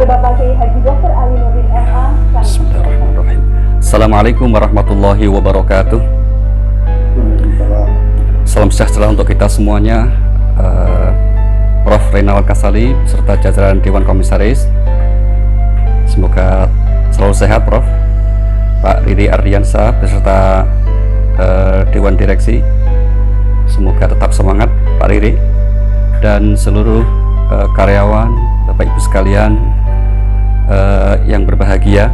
Bapak Kiai Haji Dr. Ali Nurdin MA. Bismillahirrahmanirrahim. Assalamualaikum warahmatullahi wabarakatuh. Salam sejahtera untuk kita semuanya. Prof. Reynal Kasali serta jajaran Dewan Komisaris, semoga selalu sehat, Prof. Pak Riri Ardiansa beserta Dewan Direksi, semoga tetap semangat, Pak Riri, dan seluruh karyawan, Bapak Ibu sekalian yang berbahagia.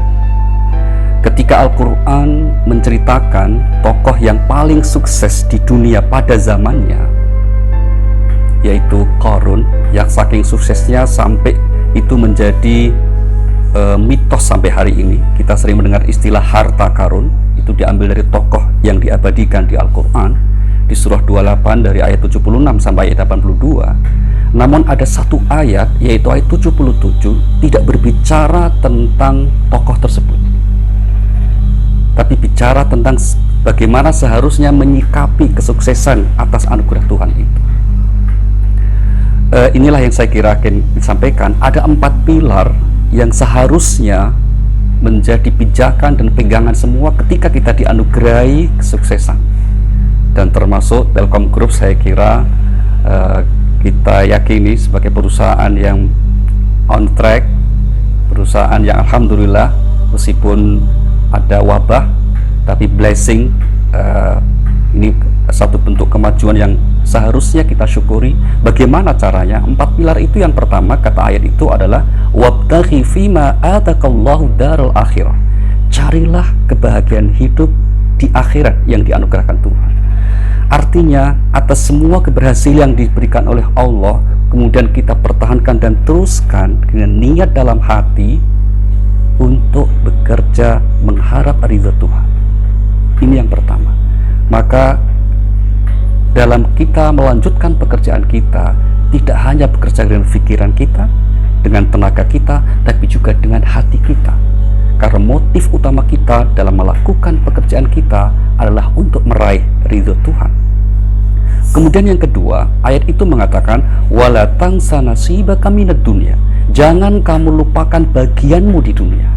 Ketika Al-Quran menceritakan tokoh yang paling sukses di dunia pada zamannya, yaitu Qarun, yang saking suksesnya sampai itu menjadi mitos sampai hari ini. Kita sering mendengar istilah harta karun, itu diambil dari tokoh yang diabadikan di Al-Quran di surah 28 dari ayat 76 sampai ayat 82. Namun ada satu ayat, yaitu ayat 77, tidak berbicara tentang tokoh tersebut, tapi bicara tentang bagaimana seharusnya menyikapi kesuksesan atas anugerah Tuhan itu. Inilah yang saya kira akan disampaikan. Ada 4 pilar yang seharusnya menjadi pijakan dan pegangan semua ketika kita dianugerahi kesuksesan. Dan termasuk Telkom Group, saya kira kita yakini sebagai perusahaan yang on track, perusahaan yang alhamdulillah meskipun ada wabah, tapi blessing, ini satu bentuk kemajuan yang seharusnya kita syukuri. Bagaimana caranya? 4 pilar itu, yang pertama kata ayat itu adalah wabtaghi fima atakallahu daral akhirah. Carilah kebahagiaan hidup di akhirat yang dianugerahkan Tuhan. Artinya atas semua keberhasilan yang diberikan oleh Allah, kemudian kita pertahankan dan teruskan dengan niat dalam hati untuk bekerja mengharap ridha Tuhan. Ini yang pertama. Maka dalam kita melanjutkan pekerjaan kita, tidak hanya bekerja dengan pikiran kita, dengan tenaga kita, tapi juga dengan hati kita. Karena motif utama kita dalam melakukan pekerjaan kita adalah untuk meraih ridho Tuhan. Kemudian yang kedua, ayat itu mengatakan wala tansa nasibaka minad dunya. Jangan kamu lupakan bagianmu di dunia.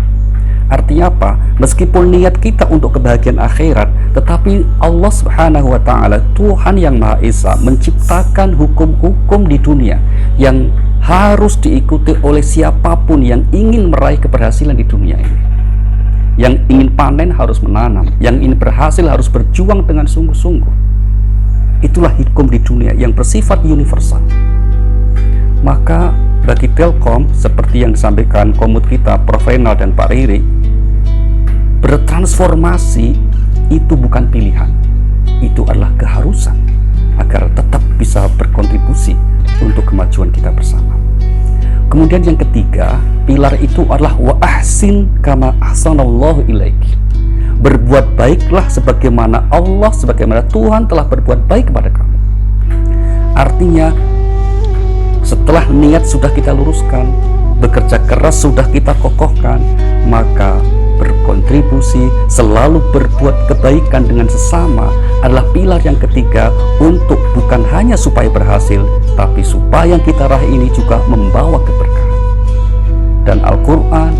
Artinya apa? Meskipun niat kita untuk kebahagiaan akhirat, tetapi Allah Subhanahu wa ta'ala, Tuhan yang Maha Esa, menciptakan hukum-hukum di dunia yang harus diikuti oleh siapapun yang ingin meraih keberhasilan di dunia ini. Yang ingin panen harus menanam, yang ingin berhasil harus berjuang dengan sungguh-sungguh. Itulah hukum di dunia yang bersifat universal. Maka bagi Telkom, seperti yang disampaikan komut kita Prof. Reynal dan Pak Riri, bertransformasi itu bukan pilihan, itu adalah keharusan agar tetap bisa berkontribusi untuk kemajuan kita bersama. Kemudian yang ketiga, pilar itu adalah wa ahsin kama ahsanallahu ilaiki. Berbuat baiklah sebagaimana Allah, sebagaimana Tuhan telah berbuat baik kepada kamu. Artinya setelah niat sudah kita luruskan, bekerja keras sudah kita kokohkan, maka berkontribusi, selalu berbuat kebaikan dengan sesama adalah pilar yang ketiga, untuk bukan hanya supaya berhasil, tapi supaya yang kita raih ini juga membawa keberkahan. Dan Al-Quran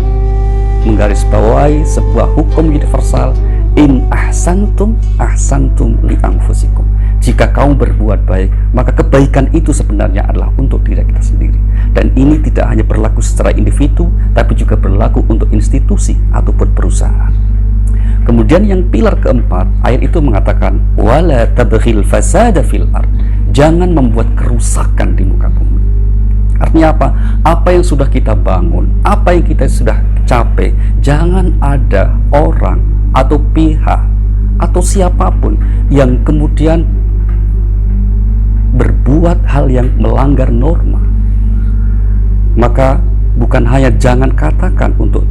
menggarisbawahi sebuah hukum universal, in ahsantum ahsantum li anfusikum. Jika kamu berbuat baik, maka kebaikan itu sebenarnya adalah untuk diri kita sendiri. Dan ini tidak hanya berlaku secara individu, tapi juga berlaku untuk institusi ataupun perusahaan. Kemudian yang pilar keempat, ayat itu mengatakan wala tabghil fasada fil ard. Jangan membuat kerusakan di muka bumi. Artinya apa? Apa yang sudah kita bangun, apa yang kita sudah capai, jangan ada orang atau pihak atau siapapun yang kemudian berbuat hal yang melanggar norma. Maka bukan hanya jangan katakan untuk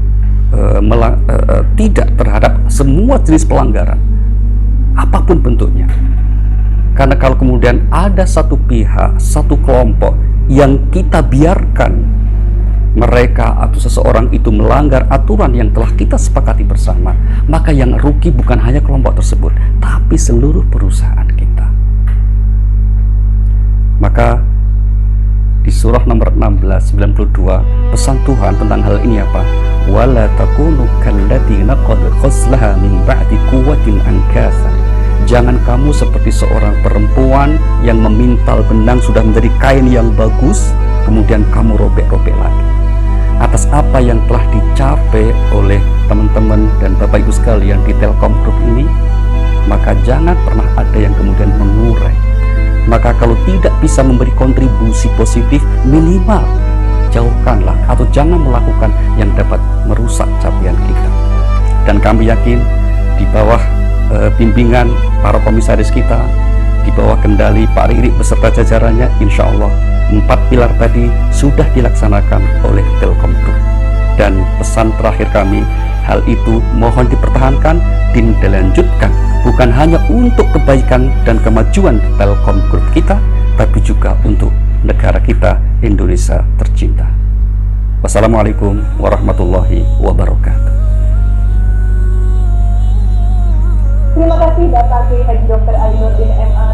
tidak terhadap semua jenis pelanggaran, apapun bentuknya. Karena kalau kemudian ada satu pihak, satu kelompok yang kita biarkan mereka atau seseorang itu melanggar aturan yang telah kita sepakati bersama, maka yang rugi bukan hanya kelompok tersebut, tapi seluruh perusahaan kita. Maka di surah nomor 16 92, pesan Tuhan tentang hal ini apa? Wala takunu kalladziina qad khazlaha min ba'di quwwatin ankatha. Jangan kamu seperti seorang perempuan yang memintal benang sudah menjadi kain yang bagus, kemudian kamu robek-robek lagi. Atas apa yang telah dicapai oleh teman-teman dan Bapak Ibu sekalian di Telkom Group ini, maka jangan pernah ada yang kemudian mengurai. Maka kalau tidak bisa memberi kontribusi positif, minimal jauhkanlah atau jangan melakukan yang dapat merusak capaian kita. Dan kami yakin di bawah bimbingan para komisaris kita, di bawah kendali Pak Riri beserta jajarannya, insya Allah 4 pilar tadi sudah dilaksanakan oleh Telkom Group. Dan pesan terakhir kami, hal itu mohon dipertahankan dan dilanjutkan, bukan hanya untuk kebaikan dan kemajuan Telkom Group kita, tapi juga untuk negara kita, Indonesia tercinta. Wassalamualaikum warahmatullahi wabarakatuh. Terima kasih Bapak Kiai Haji Dr. Ali Nurdin MA